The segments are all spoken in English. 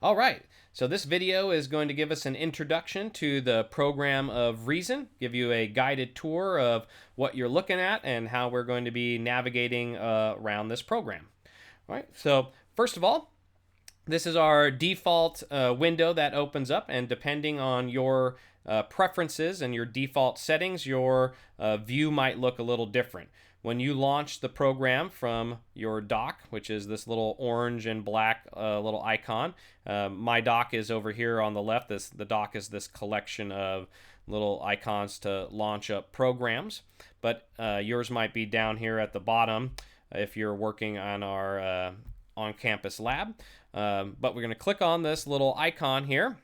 All right, so this video is going to give us an introduction to the program of Reason, give you a guided tour of what you're looking at and how we're going to be navigating around this program. All right, so first of all, this is our default window that opens up, and depending on your preferences and your default settings, your view might look a little different. When you launch the program from your dock, which is this little orange and black little icon, my dock is over here on the left. The dock is this collection of little icons to launch up programs, but yours might be down here at the bottom if you're working on our on-campus lab. But we're going to click on this little icon here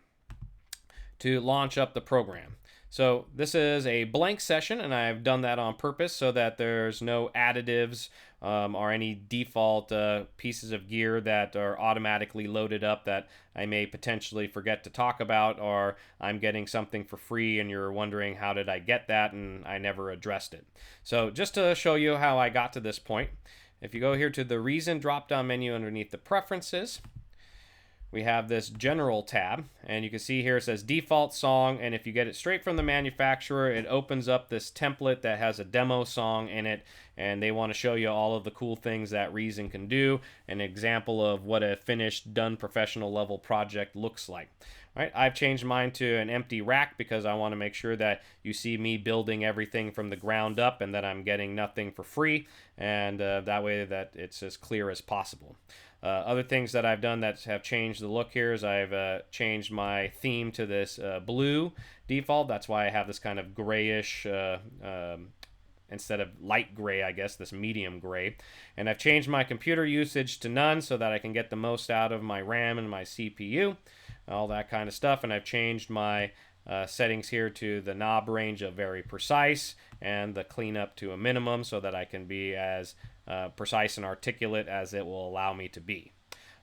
to launch up the program. So this is a blank session, and I've done that on purpose so that there's no additives or any default pieces of gear that are automatically loaded up that I may potentially forget to talk about, or I'm getting something for free and you're wondering how did I get that and I never addressed it. So just to show you how I got to this point, if you go here to the Reason drop-down menu underneath the Preferences, we have this General tab, and you can see here it says Default Song, and if you get it straight from the manufacturer, it opens up this template that has a demo song in it, and they want to show you all of the cool things that Reason can do, an example of what a finished, done professional level project looks like. All right, I've changed mine to an empty rack because I want to make sure that you see me building everything from the ground up and that I'm getting nothing for free, and that way that it's as clear as possible. Other things that I've done that have changed the look here is I've changed my theme to this blue default. That's why I have this kind of grayish, instead of light gray, I guess, this medium gray. And I've changed my computer usage to none so that I can get the most out of my RAM and my CPU, all that kind of stuff. And I've changed my settings here to the knob range of very precise and the cleanup to a minimum so that I can be as precise and articulate as it will allow me to be.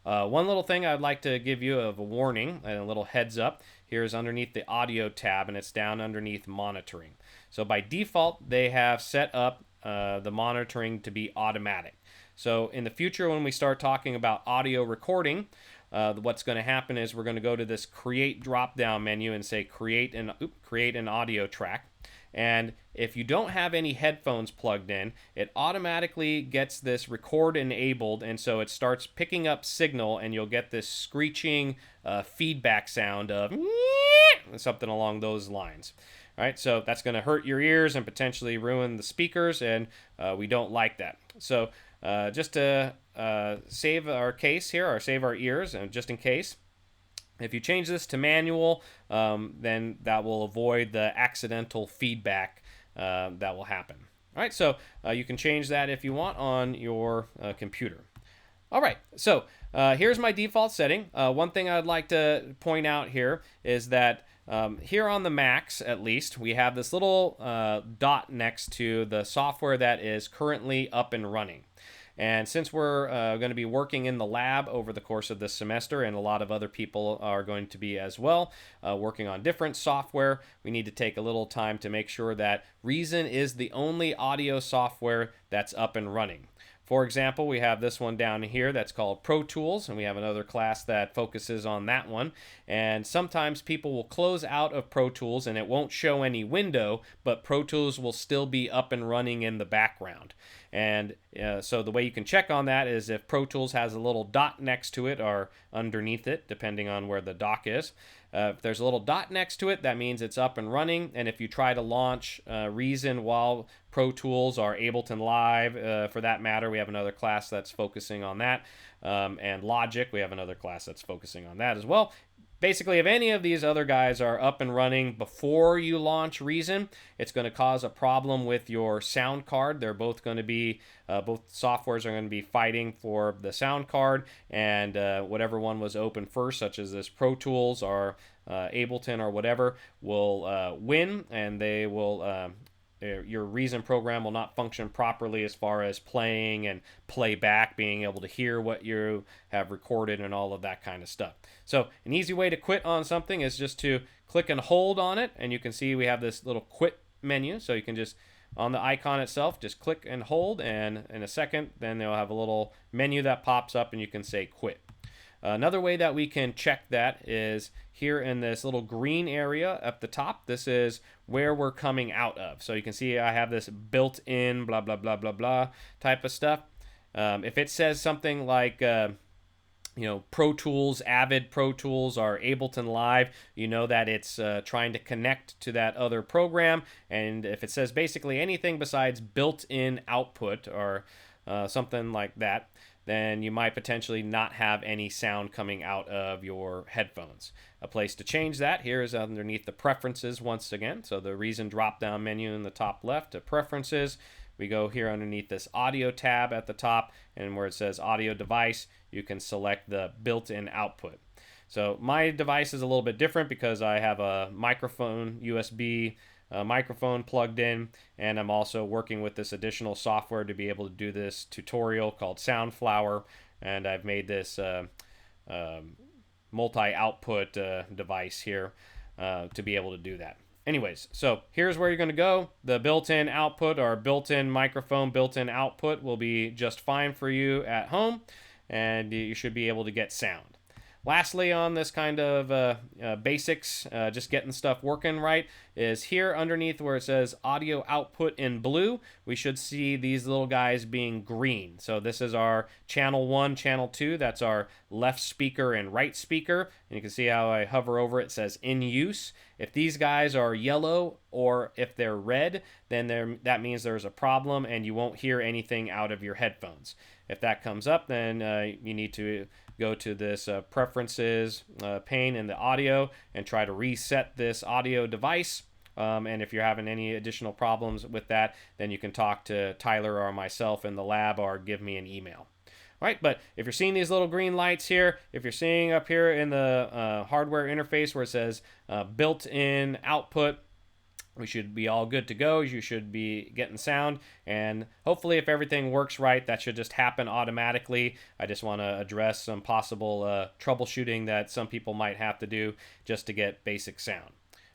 One little thing I'd like to give you of a warning and a little heads up here is underneath the audio tab, and it's down underneath monitoring. So by default, they have set up the monitoring to be automatic. So in the future, when we start talking about audio recording, what's going to happen is we're going to go to this create drop-down menu and say create an audio track. And if you don't have any headphones plugged in, it automatically gets this record enabled, and so it starts picking up signal, and you'll get this screeching feedback sound of something along those lines. All right, so that's going to hurt your ears and potentially ruin the speakers, and we don't like that. So just to save our case here, or save our ears, and just in case, if you change this to manual, then that will avoid the accidental feedback that will happen. All right, so you can change that if you want on your computer. All right, so here's my default setting. One thing I'd like to point out here is that here on the Macs, at least, we have this little dot next to the software that is currently up and running. And since we're going to be working in the lab over the course of this semester, and a lot of other people are going to be as well, working on different software, we need to take a little time to make sure that Reason is the only audio software that's up and running. For example, we have this one down here that's called Pro Tools, and we have another class that focuses on that one. And sometimes people will close out of Pro Tools and it won't show any window, but Pro Tools will still be up and running in the background. And so the way you can check on that is if Pro Tools has a little dot next to it or underneath it, depending on where the dock is. If there's a little dot next to it, that means it's up and running. And if you try to launch Reason while Pro Tools or Ableton Live, for that matter, we have another class that's focusing on that. And Logic, we have another class that's focusing on that as well. Basically, if any of these other guys are up and running before you launch Reason, it's going to cause a problem with your sound card. They're both going to be, both softwares are going to be fighting for the sound card, and whatever one was open first, such as this Pro Tools or Ableton or whatever, will win, and they will your Reason program will not function properly as far as playing and playback, being able to hear what you have recorded and all of that kind of stuff. So an easy way to quit on something is just to click and hold on it, and you can see we have this little quit menu, so you can just, on the icon itself, just click and hold, and in a second then they'll have a little menu that pops up and you can say quit. Another way that we can check that is here in this little green area up the top. This is where we're coming out of. So you can see I have this built-in blah, blah, blah, blah, blah type of stuff. If it says something like, Pro Tools, Avid Pro Tools, or Ableton Live, you know that it's trying to connect to that other program. And if it says basically anything besides built-in output or something like that, then you might potentially not have any sound coming out of your headphones. A place to change that here is underneath the preferences once again. So the Reason drop-down menu in the top left to preferences. We go here underneath this audio tab at the top, and where it says audio device, you can select the built-in output. So my device is a little bit different because I have a microphone, USB microphone plugged in, and I'm also working with this additional software to be able to do this tutorial called Soundflower, and I've made this multi-output device here to be able to do that. Anyways, so here's where you're going to go. The built-in output or built-in microphone, built-in output will be just fine for you at home, and you should be able to get sound. Lastly, on this kind of basics, just getting stuff working right, is here underneath where it says audio output in blue, we should see these little guys being green. So this is our channel 1, channel 2. That's our left speaker and right speaker. And you can see how I hover over it, it says in use. If these guys are yellow or if they're red, then that means there's a problem and you won't hear anything out of your headphones. If that comes up, then you need to go to this preferences pane in the audio and try to reset this audio device. And if you're having any additional problems with that, then you can talk to Tyler or myself in the lab or give me an email. All right, but if you're seeing these little green lights here, if you're seeing up here in the hardware interface where it says built-in output, we should be all good to go. You should be getting sound, and hopefully if everything works right, that should just happen automatically. I just want to address some possible troubleshooting that some people might have to do just to get basic sound.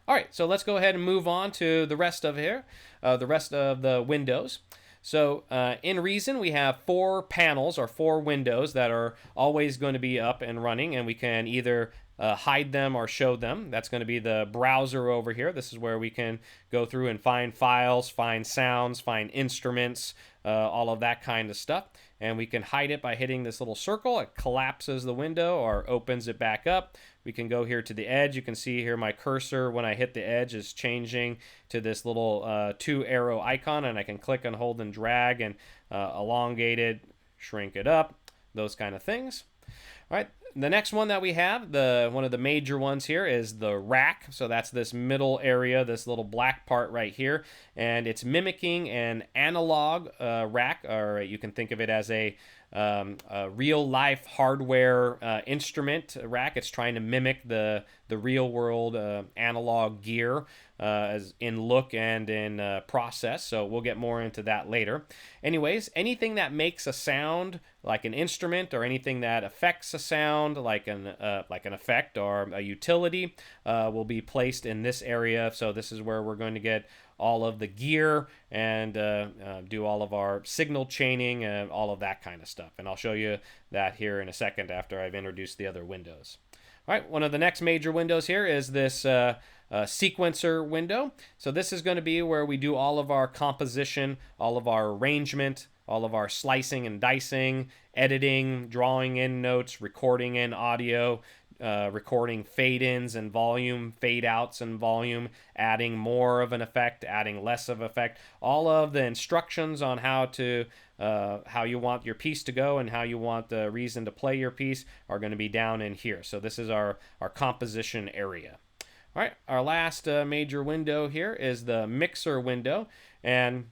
All right, so let's go ahead and move on to the rest of here, the rest of the windows. So in Reason, we have 4 panels or 4 windows that are always going to be up and running, and we can either hide them or show them. That's going to be the browser over here. This is where we can go through and find files, find sounds, find instruments, all of that kind of stuff. And we can hide it by hitting this little circle. It collapses the window or opens it back up. We can go here to the edge. You can see here my cursor when I hit the edge is changing to this little 2 arrow icon, and I can click and hold and drag and elongate it, shrink it up, those kind of things. All right, the next one that we have, one of the major ones here, is the rack. So that's this middle area, this little black part right here, and it's mimicking an analog rack, or you can think of it as a real-life hardware instrument rack. It's trying to mimic the real-world analog gear as in look and in process. So we'll get more into that later. Anyways, anything that makes a sound, like an instrument, or anything that affects a sound, like an effect or a utility, will be placed in this area. So this is where we're going to get all of the gear and do all of our signal chaining and all of that kind of stuff. And I'll show you that here in a second after I've introduced the other windows. All right, one of the next major windows here is this sequencer window. So this is going to be where we do all of our composition, all of our arrangement, all of our slicing and dicing, editing, drawing in notes, recording in audio, recording fade-ins and volume, fade-outs and volume, adding more of an effect, adding less of effect. All of the instructions on how you want your piece to go and how you want the Reason to play your piece are going to be down in here. So this is our composition area. All right, our last major window here is the mixer window, and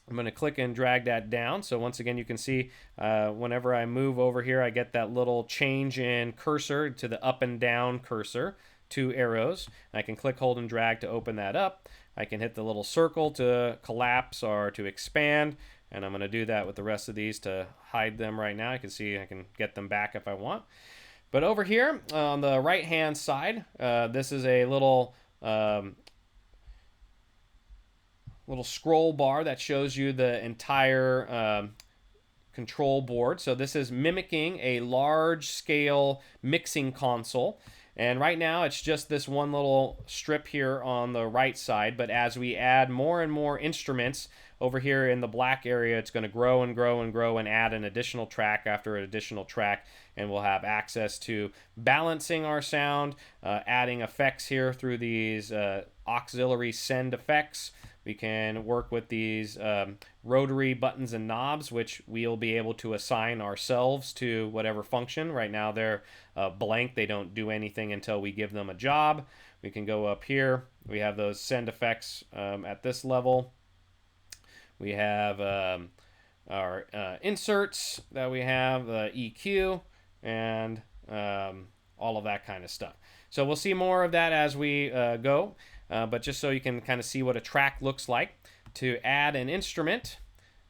I'm going to click and drag that down. So once again, you can see whenever I move over here, I get that little change in cursor to the up and down cursor, 2 arrows. I can click, hold, and drag to open that up. I can hit the little circle to collapse or to expand, and I'm going to do that with the rest of these to hide them right now. You can see I can get them back if I want. But over here on the right-hand side, this is a little scroll bar that shows you the entire control board. So this is mimicking a large scale mixing console. And right now it's just this one little strip here on the right side, but as we add more and more instruments over here in the black area, it's going to grow and grow and grow and add an additional track after an additional track, and we'll have access to balancing our sound, adding effects here through these auxiliary send effects. We can work with these rotary buttons and knobs, which we'll be able to assign ourselves to whatever function. Right now they're blank. They don't do anything until we give them a job. We can go up here. We have those send effects at this level. We have our inserts that we have, EQ, and all of that kind of stuff. So we'll see more of that as we go. But just so you can kind of see what a track looks like, to add an instrument,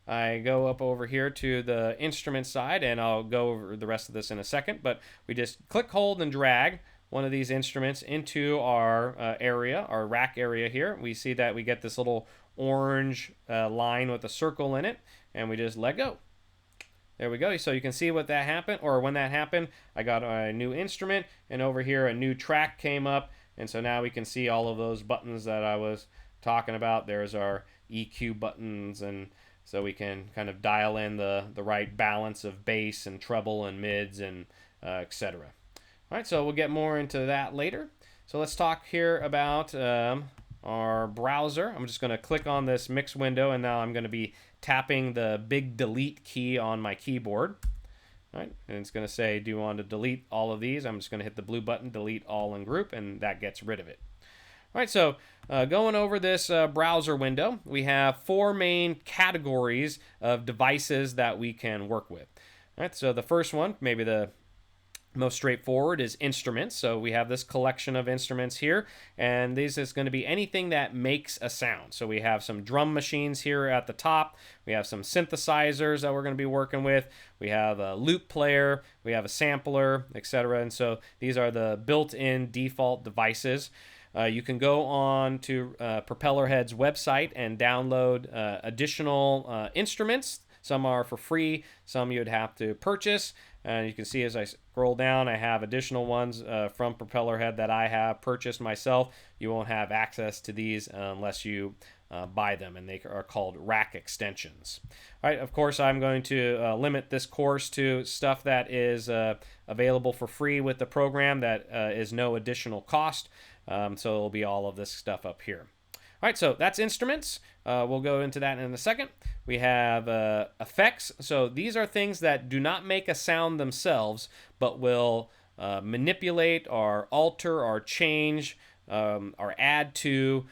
I go up over here to the instrument side, and I'll go over the rest of this in a second, but we just click, hold, and drag one of these instruments into our area, our rack area here. We see that we get this little orange line with a circle in it, and we just let go. There we go. So you can see what that happened, or when that happened, I got a new instrument, and over here a new track came up. And so now we can see all of those buttons that I was talking about. There's our EQ buttons, and so we can kind of dial in the right balance of bass and treble and mids and etc. All right, so we'll get more into that later. So let's talk here about our browser. I'm just going to click on this mix window, and now I'm going to be tapping the big delete key on my keyboard. All right, and it's going to say, do you want to delete all of these? I'm just going to hit the blue button, delete all in group, and that gets rid of it. All right, so going over this browser window, we have 4 main categories of devices that we can work with. All right, so the first one, maybe the most straightforward, is instruments. So we have this collection of instruments here, and this is going to be anything that makes a sound. So we have some drum machines here at the top. We have some synthesizers that we're going to be working with. We have a loop player. We have a sampler, etc. And so these are the built-in default devices. You can go on to Propellerhead's website and download additional instruments. Some are for free, some you'd have to purchase. And you can see as I scroll down, I have additional ones from Propellerhead that I have purchased myself. You won't have access to these unless you buy them, and they are called rack extensions. All right, of course, I'm going to limit this course to stuff that is available for free with the program that is no additional cost. So it'll be all of this stuff up here. All right, so that's instruments. We'll go into that in a second. We have effects. So these are things that do not make a sound themselves, but will manipulate or alter or change or add to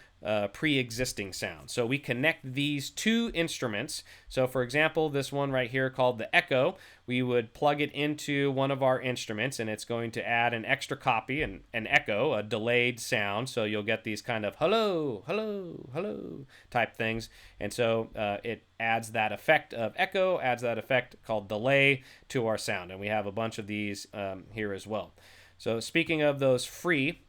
pre-existing sound. So we connect these two instruments. So for example, this one right here called the echo, we would plug it into one of our instruments, and it's going to add an extra copy, an echo, a delayed sound. So you'll get these kind of hello, hello, hello type things. And so it adds that effect of echo, adds that effect called delay to our sound. And we have a bunch of these here as well. So speaking of those free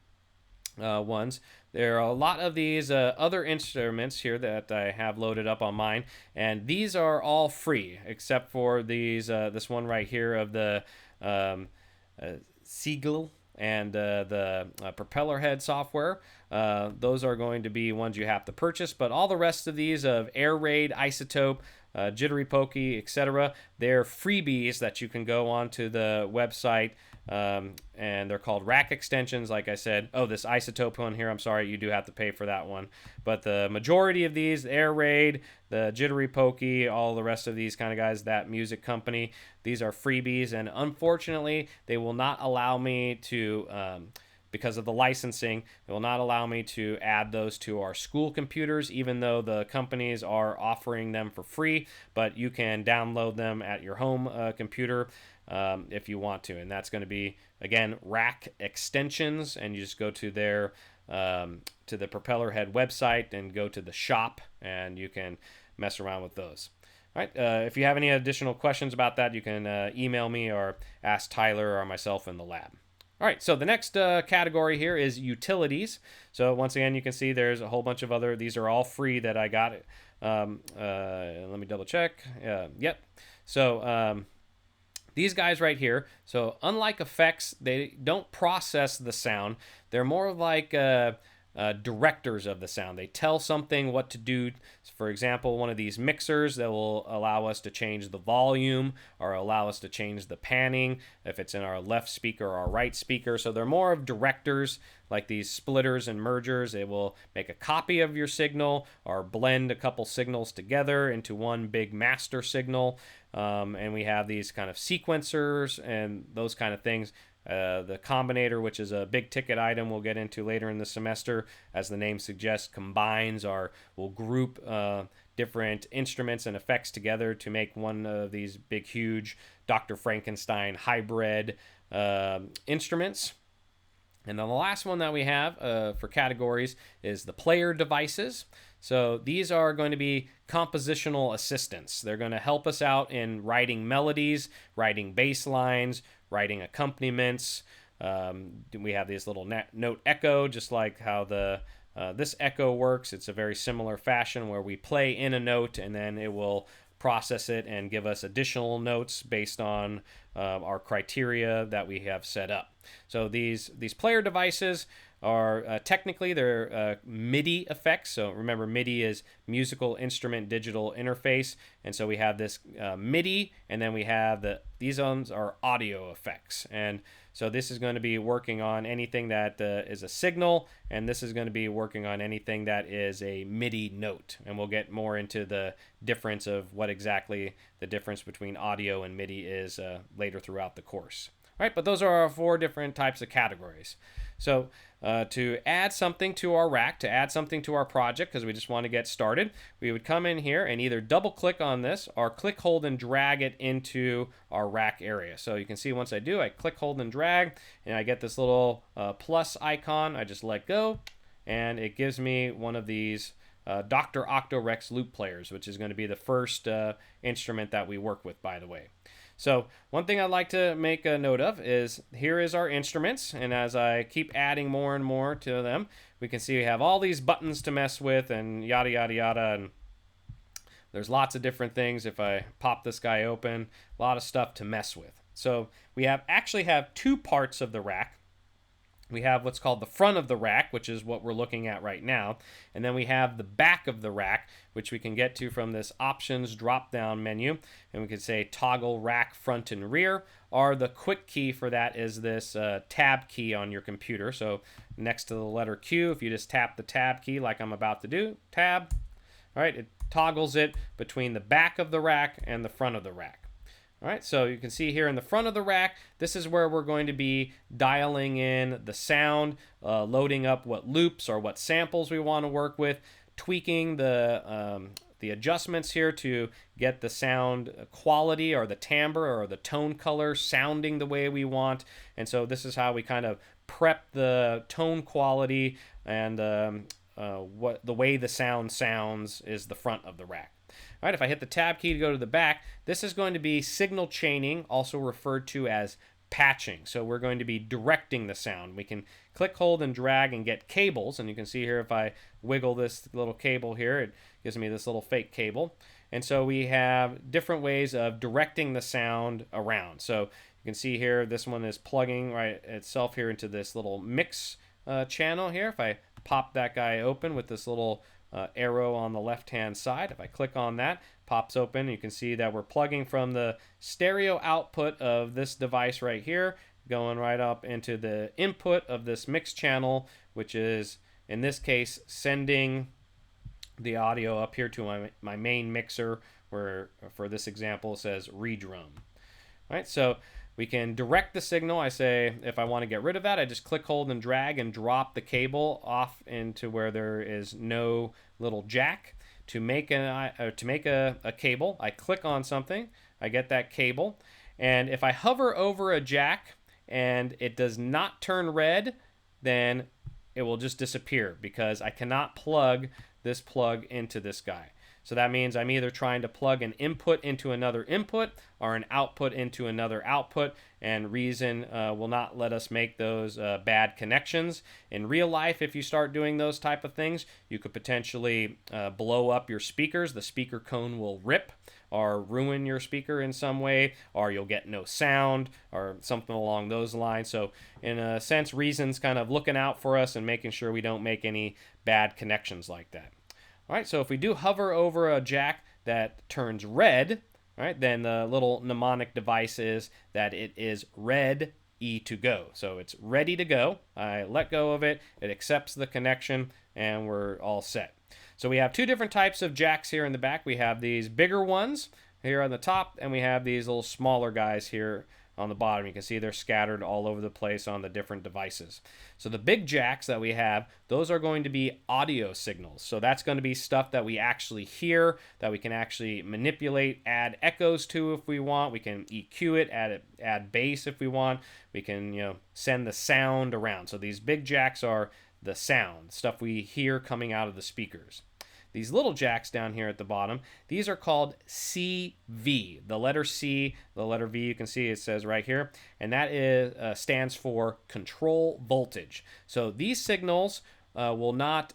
ones, there are a lot of these other instruments here that I have loaded up on mine, and these are all free except for these this one right here of the Siegel and the Propellerhead software. Those are going to be ones you have to purchase, but all the rest of these of Air Raid, Isotope, Jittery Pokey, etc., they're freebies that you can go onto the website. And they're called rack extensions, like I said. Oh, this Isotope one here, I'm sorry, you do have to pay for that one. But the majority of these, Air Raid, the Jittery Pokey, all the rest of these kind of guys, that music company, these are freebies. And unfortunately, they will not allow me to, because of the licensing, they will not allow me to add those to our school computers, even though the companies are offering them for free. But you can download them at your home computer. If you want to, and that's going to be, again, rack extensions, and you just go to their to the Propellerhead website and go to the shop, and you can mess around with those. All right, if you have any additional questions about that, you can email me or ask Tyler or myself in the lab. All right, so the next category here is utilities. So once again, you can see there's a whole bunch of other, these are all free that I got. Let me double check. Yep. So these guys right here, so unlike effects, they don't process the sound. They're more like directors of the sound. They tell something what to do. For example, one of these mixers that will allow us to change the volume or allow us to change the panning if it's in our left speaker or our right speaker. So they're more of directors, like these splitters and mergers. It will make a copy of your signal or blend a couple signals together into one big master signal. And we have these kind of sequencers and those kind of things. The combinator, which is a big ticket item we'll get into later in the semester, as the name suggests, combines or will group different instruments and effects together to make one of these big, huge Dr. Frankenstein hybrid instruments. And then the last one that we have for categories is the player devices. So these are going to be compositional assistants. They're going to help us out in writing melodies, writing bass lines, writing accompaniments. We have this little note echo, just like how this echo works. It's a very similar fashion where we play in a note and then it will process it and give us additional notes based on our criteria that we have set up. So these player devices are technically they're MIDI effects. So remember, MIDI is musical instrument digital interface, and so we have this MIDI, and then we have these ones are audio effects. And so this is going to be working on anything that is a signal, and this is going to be working on anything that is a MIDI note. And we'll get more into the difference of what exactly the difference between audio and MIDI is later throughout the course. All right, but those are our 4 different types of categories. So to add something to our rack, to add something to our project, because we just want to get started, we would come in here and either double click on this or click, hold, and drag it into our rack area. So you can see once I do, I click, hold, and drag, and I get this little plus icon. I just let go, and it gives me one of these Dr. Octorex loop players, which is going to be the first instrument that we work with, by the way. So one thing I'd like to make a note of is here is our instruments, and as I keep adding more and more to them, we can see we have all these buttons to mess with and yada yada yada, and there's lots of different things. If I pop this guy open, a lot of stuff to mess with. So we actually have 2 parts of the rack. We have what's called the front of the rack, which is what we're looking at right now. And then we have the back of the rack, which we can get to from this options drop-down menu. And we could say toggle rack front and rear, or the quick key for that is this tab key on your computer. So next to the letter Q, if you just tap the tab key like I'm about to do, tab, all right, it toggles it between the back of the rack and the front of the rack. All right, so you can see here in the front of the rack, this is where we're going to be dialing in the sound, loading up what loops or what samples we want to work with, tweaking the adjustments here to get the sound quality or the timbre or the tone color sounding the way we want. And so this is how we kind of prep the tone quality and what the way the sound sounds is the front of the rack. All right, if I hit the tab key to go to the back, this is going to be signal chaining, also referred to as patching. So we're going to be directing the sound. We can click, hold, and drag and get cables. And you can see here if I wiggle this little cable here, it gives me this little fake cable. And so we have different ways of directing the sound around. So you can see here, this one is plugging right itself here into this little mix channel here. If I pop that guy open with this little arrow on the left hand side, if I click on that, pops open. You can see that we're plugging from the stereo output of this device right here, going right up into the input of this mix channel, which is in this case sending the audio up here to my main mixer, where for this example it says redrum. All right, so we can direct the signal. I say if I want to get rid of that, I just click, hold, and drag and drop the cable off into where there is no little jack. To make a cable, I click on something, I get that cable, and if I hover over a jack and it does not turn red, then it will just disappear because I cannot plug this plug into this guy. So that means I'm either trying to plug an input into another input or an output into another output, and Reason will not let us make those bad connections. In real life, if you start doing those type of things, you could potentially blow up your speakers. The speaker cone will rip, or ruin your speaker in some way, or you'll get no sound or something along those lines. So in a sense, Reason's kind of looking out for us and making sure we don't make any bad connections like that. All right, so if we do hover over a jack that turns red, all right, then the little mnemonic device is that it is red E to go. So it's ready to go. I let go of it, it accepts the connection, and we're all set. So we have two different types of jacks here in the back. We have these bigger ones here on the top, and we have these little smaller guys here on the bottom. You can see they're scattered all over the place on the different devices. So the big jacks that we have, those are going to be audio signals. So that's going to be stuff that we actually hear, that we can actually manipulate, add echoes to if we want. We can EQ it, add bass if we want. We can, send the sound around. So these big jacks are the sound, stuff we hear coming out of the speakers. These little jacks down here at the bottom, these are called CV. The letter C, the letter V, you can see it says right here, and that stands for control voltage. So these signals we will not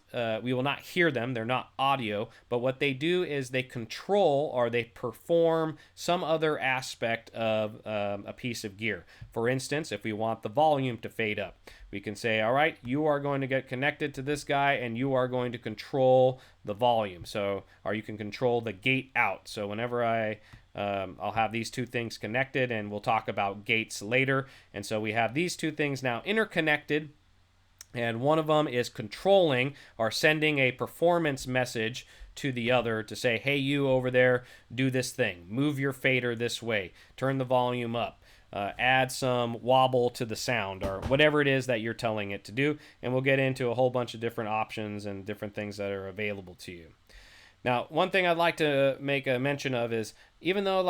hear them. They're not audio, but what they do is they control or they perform some other aspect of a piece of gear. For instance, if we want the volume to fade up, we can say, all right, you are going to get connected to this guy and you are going to control the volume. So, or you can control the gate out. So whenever I'll have these two things connected, and we'll talk about gates later. And so we have these two things now interconnected, and one of them is controlling or sending a performance message to the other to say, hey, you over there, do this thing. Move your fader this way. Turn the volume up. Add some wobble to the sound, or whatever it is that you're telling it to do. And we'll get into a whole bunch of different options and different things that are available to you. Now, one thing I'd like to make a mention of is, even though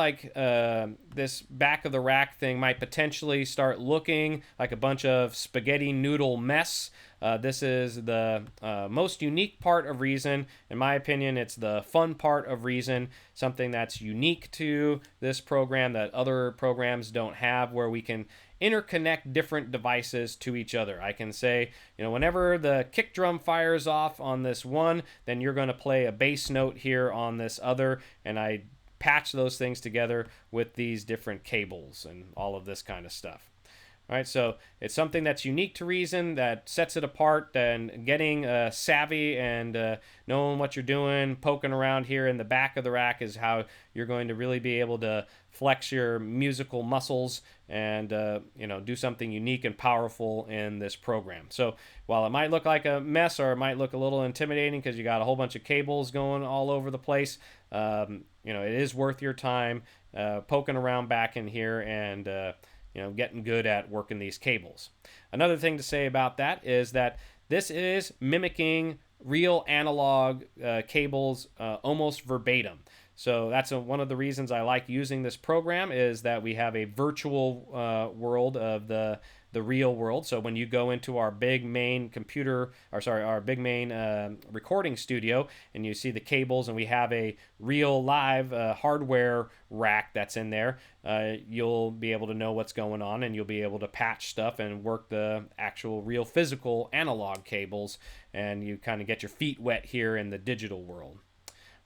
this back of the rack thing might potentially start looking like a bunch of spaghetti noodle mess, this is the most unique part of Reason. In my opinion, it's the fun part of Reason, something that's unique to this program that other programs don't have, where we can interconnect different devices to each other. I can say, whenever the kick drum fires off on this one, then you're going to play a bass note here on this other, and I patch those things together with these different cables and all of this kind of stuff. All right, so it's something that's unique to Reason, that sets it apart, and getting savvy and knowing what you're doing, poking around here in the back of the rack is how you're going to really be able to flex your musical muscles and do something unique and powerful in this program. So while it might look like a mess, or it might look a little intimidating because you got a whole bunch of cables going all over the place, it is worth your time poking around back in here and getting good at working these cables. Another thing to say about that is that this is mimicking real analog cables almost verbatim. So that's one of the reasons I like using this program, is that we have a virtual world of the real world. So when you go into our big main our big main recording studio, and you see the cables, and we have a real live hardware rack that's in there, you'll be able to know what's going on, and you'll be able to patch stuff and work the actual real physical analog cables, and you kind of get your feet wet here in the digital world.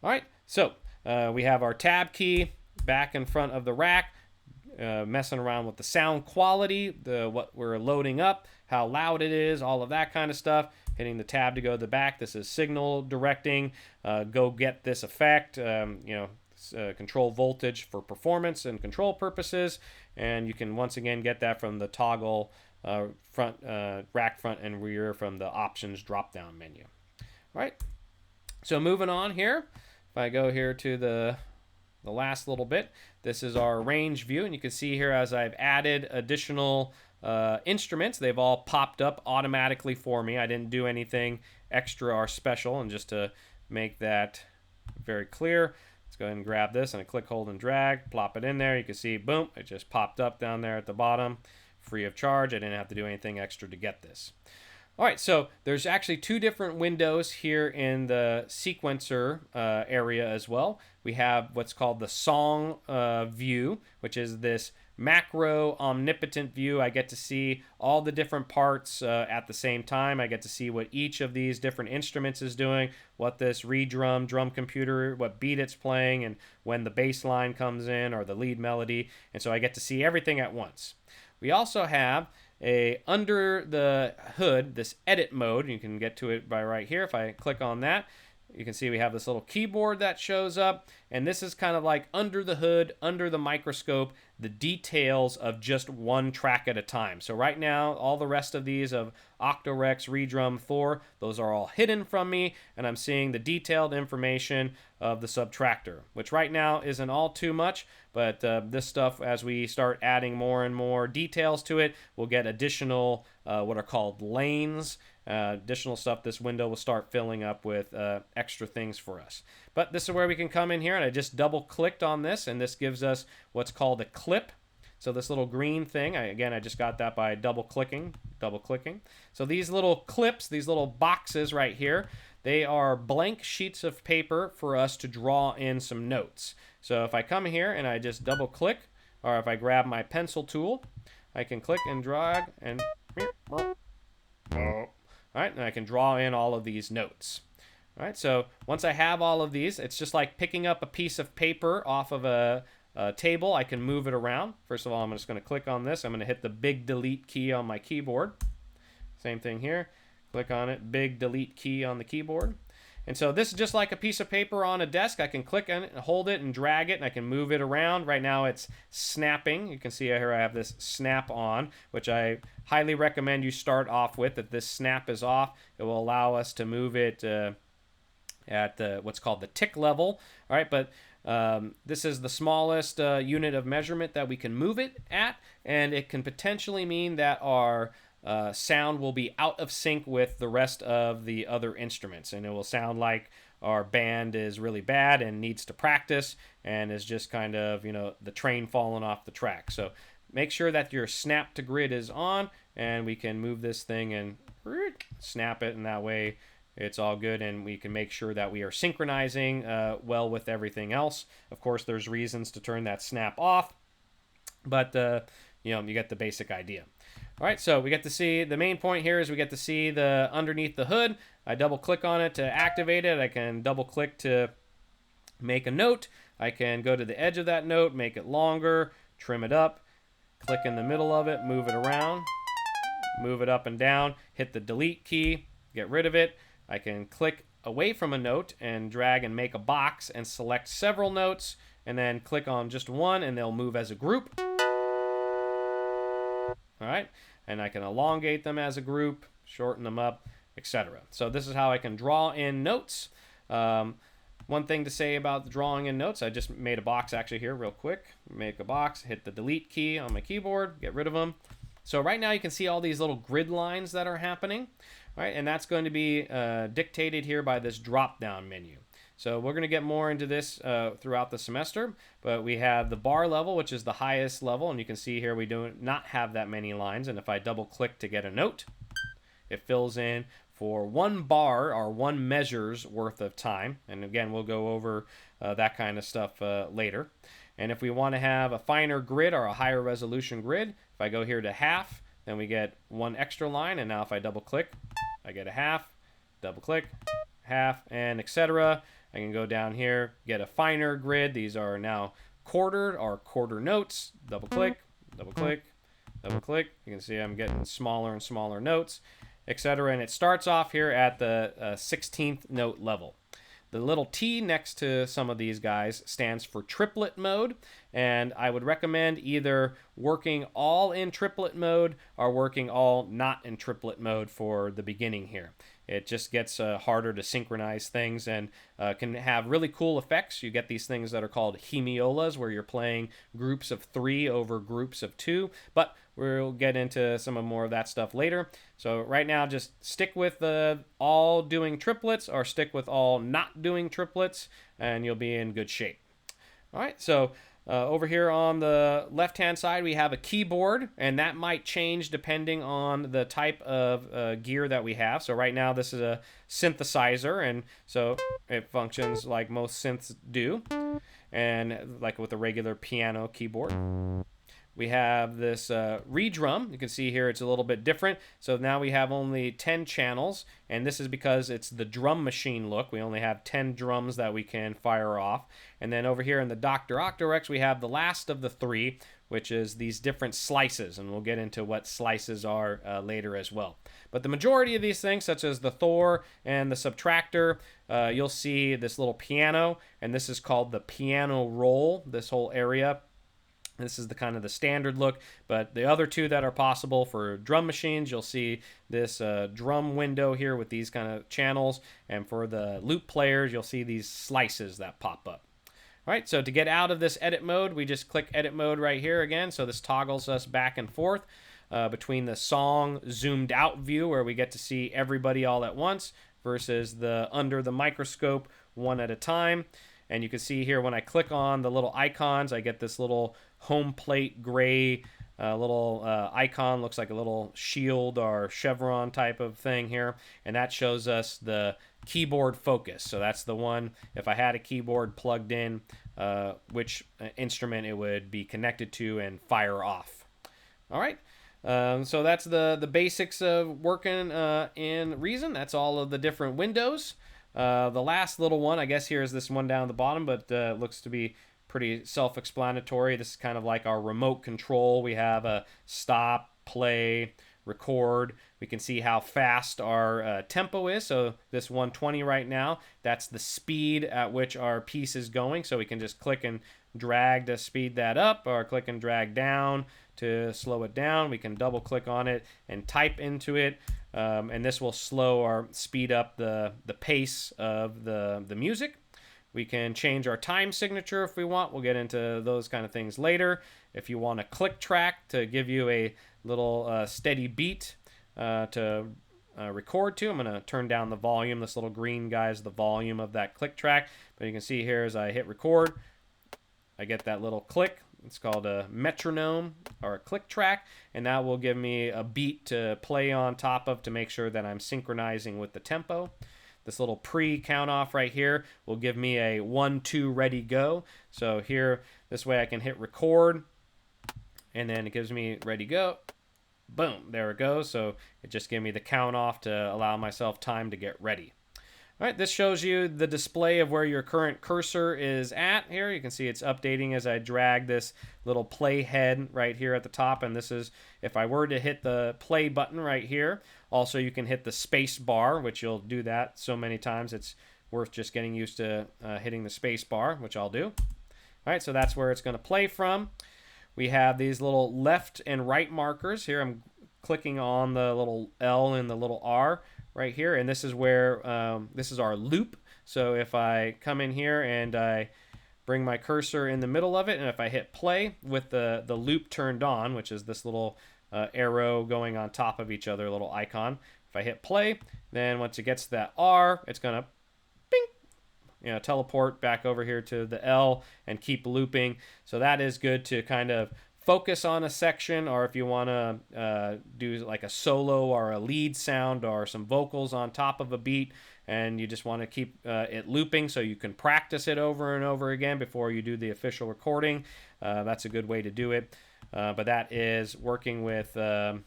All right, so we have our tab key back in front of the rack, messing around with the sound quality, what we're loading up, how loud it is, all of that kind of stuff. Hitting the tab to go to the back. This is signal directing. Go get this effect. Control voltage for performance and control purposes. And you can once again get that from the toggle rack front and rear from the options drop down menu. All right. So moving on here. If I go here to the last little bit, this is our range view, and you can see here as I've added additional instruments, they've all popped up automatically for me. I didn't do anything extra or special, and just to make that very clear, let's go ahead and grab this, and I click, hold, and drag, plop it in there. You can see, boom, it just popped up down there at the bottom, free of charge. I didn't have to do anything extra to get this. All right, so there's actually two different windows here in the sequencer area as well. We have what's called the song view, which is this macro omnipotent view. I get to see all the different parts at the same time. I get to see what each of these different instruments is doing, what this drum computer, what beat it's playing, and when the bass line comes in or the lead melody. And so I get to see everything at once. We also have a under the hood, this edit mode. You can get to it by right here. If I click on that, you can see we have this little keyboard that shows up, and this is kind of like under the hood, under the microscope, the details of just one track at a time. So right now, all the rest of these of Octorex, Redrum, Thor, those are all hidden from me, and I'm seeing the detailed information of the subtractor, which right now isn't all too much, but this stuff, as we start adding more and more details to it, we'll get additional what are called lanes. Additional stuff. This window will start filling up with extra things for us. But this is where we can come in here, and I just double clicked on this, and this gives us what's called a clip. So this little green thing, I just got that by double clicking. So these little clips, these little boxes right here, they are blank sheets of paper for us to draw in some notes. So if I come here and I just double click, or if I grab my pencil tool, I can click and drag and all right, and I can draw in all of these notes. All right, so once I have all of these, it's just like picking up a piece of paper off of a table. I can move it around. First of all, I'm just going to click on this. I'm going to hit the big delete key on my keyboard. Same thing here. Click on it, big delete key on the keyboard. And so this is just like a piece of paper on a desk. I can click on it, hold it, and drag it, and I can move it around. Right now it's snapping. You can see here I have this snap on, which I highly recommend you start off with. If this snap is off, it will allow us to move it at what's called the tick level. All right, but this is the smallest unit of measurement that we can move it at, and it can potentially mean that our sound will be out of sync with the rest of the other instruments, and it will sound like our band is really bad and needs to practice and is just kind of, the train falling off the track. So make sure that your snap to grid is on, and we can move this thing and snap it, and that way it's all good, and we can make sure that we are synchronizing well with everything else. Of course, there's reasons to turn that snap off, but you get the basic idea. All right, so we get to see, the main point here is we get to see the underneath the hood. I double click on it to activate it. I can double click to make a note. I can go to the edge of that note, make it longer, trim it up, click in the middle of it, move it around, move it up and down, hit the delete key, get rid of it. I can click away from a note and drag and make a box and select several notes, and then click on just one, and they'll move as a group. All right, and I can elongate them as a group, shorten them up, etc. So this is how I can draw in notes. One thing to say about the drawing in notes, I just made a box actually here real quick. Make a box, hit the delete key on my keyboard, get rid of them. So right now you can see all these little grid lines that are happening, right? And that's going to be dictated here by this drop-down menu. So we're going to get more into this throughout the semester, but we have the bar level, which is the highest level, and you can see here we do not have that many lines, and if I double click to get a note, it fills in for one bar or one measure's worth of time, and again we'll go over that kind of stuff later. And if we want to have a finer grid or a higher resolution grid, if I go here to half, then we get one extra line, and now if I double click, I get a half, double click, half, and etc. I can go down here, get a finer grid. These are now quartered or quarter notes. Double click, double click, double click. You can see I'm getting smaller and smaller notes, etc. And it starts off here at the 16th note level. The little T next to some of these guys stands for triplet mode, and I would recommend either working all in triplet mode or working all not in triplet mode for the beginning here. It just gets harder to synchronize things and can have really cool effects. You get these things that are called hemiolas, where you're playing groups of 3 over groups of 2, but we'll get into some more of that stuff later. So right now, just stick with all doing triplets or stick with all not doing triplets, and you'll be in good shape. All right, so over here on the left-hand side, we have a keyboard, and that might change depending on the type of gear that we have. So right now, this is a synthesizer, and so it functions like most synths do, and like with a regular piano keyboard. we have this redrum. You can see here it's a little bit different. So now we have only 10 channels, and this is because it's the drum machine look. We only have 10 drums that we can fire off. And then over here in the Dr. Octarex, we have the last of the three, which is these different slices, and we'll get into what slices are later as well. But the majority of these things, such as the Thor and the Subtractor, you'll see this little piano, and this is called the piano roll, this whole area. This is the kind of the standard look, but the other two that are possible for drum machines, you'll see this drum window here with these kind of channels, and for the loop players, you'll see these slices that pop up. All right, so to get out of this edit mode, we just click edit mode right here again, so this toggles us back and forth between the song zoomed out view where we get to see everybody all at once versus the under the microscope one at a time. And you can see here when I click on the little icons, I get this little home plate gray little icon. Looks like a little shield or chevron type of thing here. And that shows us the keyboard focus. So that's the one, if I had a keyboard plugged in, which instrument it would be connected to and fire off. All right. So that's the basics of working in Reason. That's all of the different windows. The last little one, I guess here is this one down at the bottom, but looks to be pretty self-explanatory. This is kind of like our remote control. We have a stop, play, record. We can see how fast our tempo is. So this 120 right now, that's the speed at which our piece is going. So we can just click and drag to speed that up, or click and drag down to slow it down. We can double click on it and type into it, and this will slow or speed up the pace of the music. We can change our time signature if we want. We'll get into those kind of things later. If you want a click track to give you a little steady beat to record to, I'm going to turn down the volume. This little green guy is the volume of that click track. But you can see here as I hit record, I get that little click. It's called a metronome or a click track, and that will give me a beat to play on top of to make sure that I'm synchronizing with the tempo. This little pre-count off right here will give me a 1, 2, ready, go. So here, this way I can hit record, and then it gives me ready, go. Boom, there it goes. So it just gave me the count off to allow myself time to get ready. All right, this shows you the display of where your current cursor is at here. You can see it's updating as I drag this little play head right here at the top. And this is, if I were to hit the play button right here, also you can hit the space bar, which you'll do that so many times. It's worth just getting used to hitting the space bar, which I'll do. All right, so that's where it's going to play from. We have these little left and right markers. Here I'm clicking on the little L and the little R right here, and this is where this is our loop. So if I come in here and I bring my cursor in the middle of it, and if I hit play with the loop turned on, which is this little arrow going on top of each other, little icon. If I hit play, then once it gets to that R, it's gonna bing, teleport back over here to the L and keep looping. So that is good to kind of focus on a section, or if you want to do like a solo or a lead sound or some vocals on top of a beat, and you just want to keep it looping so you can practice it over and over again before you do the official recording. That's a good way to do it. But that is working with the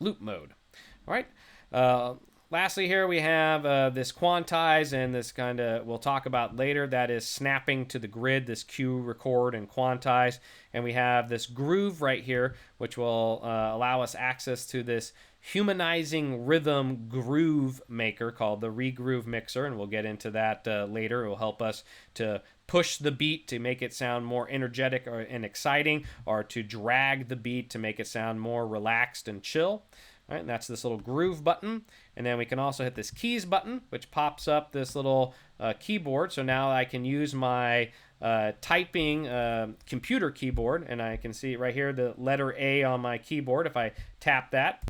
loop mode. All right. Lastly here we have this quantize, and this kind of we'll talk about later. That is snapping to the grid, this cue, record, and quantize. And we have this groove right here, which will allow us access to this humanizing rhythm groove maker called the Regroove Mixer, and we'll get into that later. It will help us to push the beat to make it sound more energetic and exciting, or to drag the beat to make it sound more relaxed and chill. All right, and that's this little groove button. And then we can also hit this keys button, which pops up this little keyboard. So now I can use my typing computer keyboard, and I can see right here the letter A on my keyboard. If I tap that,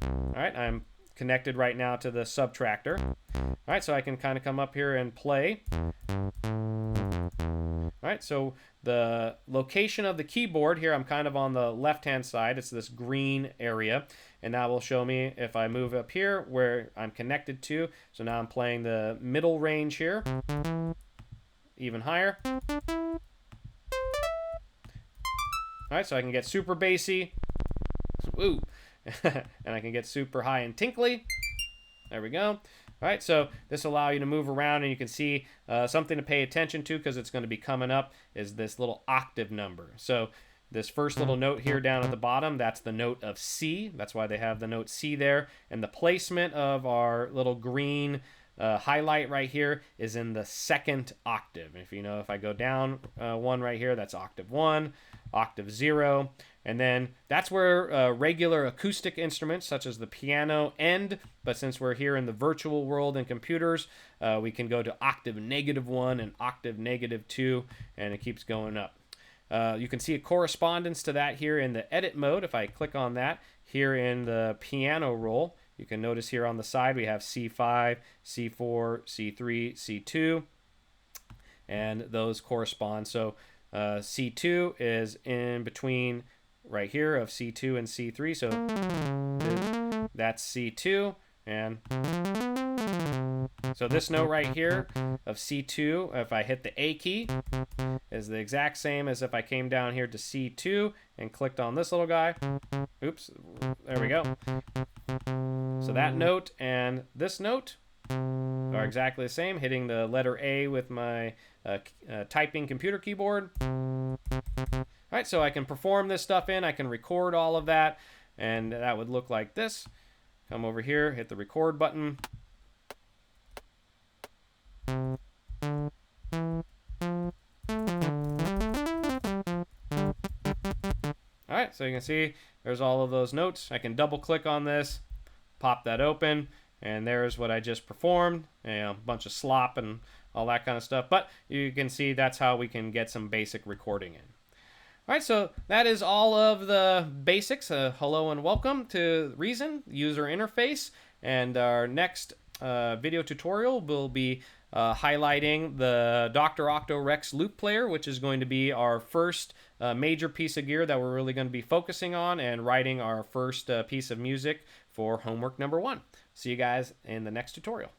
all right, I'm connected right now to the Subtractor. All right, so I can kind of come up here and play. All right, so the location of the keyboard here, I'm kind of on the left-hand side. It's this green area, and that will show me if I move up here where I'm connected to. So now I'm playing the middle range here, even higher. All right, so I can get super bassy. Ooh. And I can get super high and tinkly. There we go. All right, so this will allow you to move around, and you can see something to pay attention to because it's going to be coming up is this little octave number. So this first little note here down at the bottom, that's the note of C. That's why they have the note C there. And the placement of our little green highlight right here is in the second octave. If I go down one right here, that's octave 1, octave 0. And then that's where regular acoustic instruments such as the piano end. But since we're here in the virtual world and computers, we can go to octave -1 and octave -2, and it keeps going up. You can see a correspondence to that here in the edit mode. If I click on that here in the piano roll, you can notice here on the side we have C5, C4, C3, C2, and those correspond. So C2 is in between right here of C2 and C3, so that's C2, and so this note right here of C2, if I hit the A key, is the exact same as if I came down here to C2 and clicked on this little guy. Oops, there we go. So that note and this note are exactly the same, hitting the letter A with my typing computer keyboard. All right, so I can perform this stuff I can record all of that, and that would look like this. Come over here, hit the record button. All right, so you can see there's all of those notes. I can double click on this, pop that open, and there's what I just performed. A bunch of slop and all that kind of stuff, but you can see that's how we can get some basic recording in. All right, so that is all of the basics. Hello and welcome to Reason user interface. And our next video tutorial will be highlighting the Dr. Octo Rex loop player, which is going to be our first major piece of gear that we're really going to be focusing on and writing our first piece of music for homework number 1. See you guys in the next tutorial.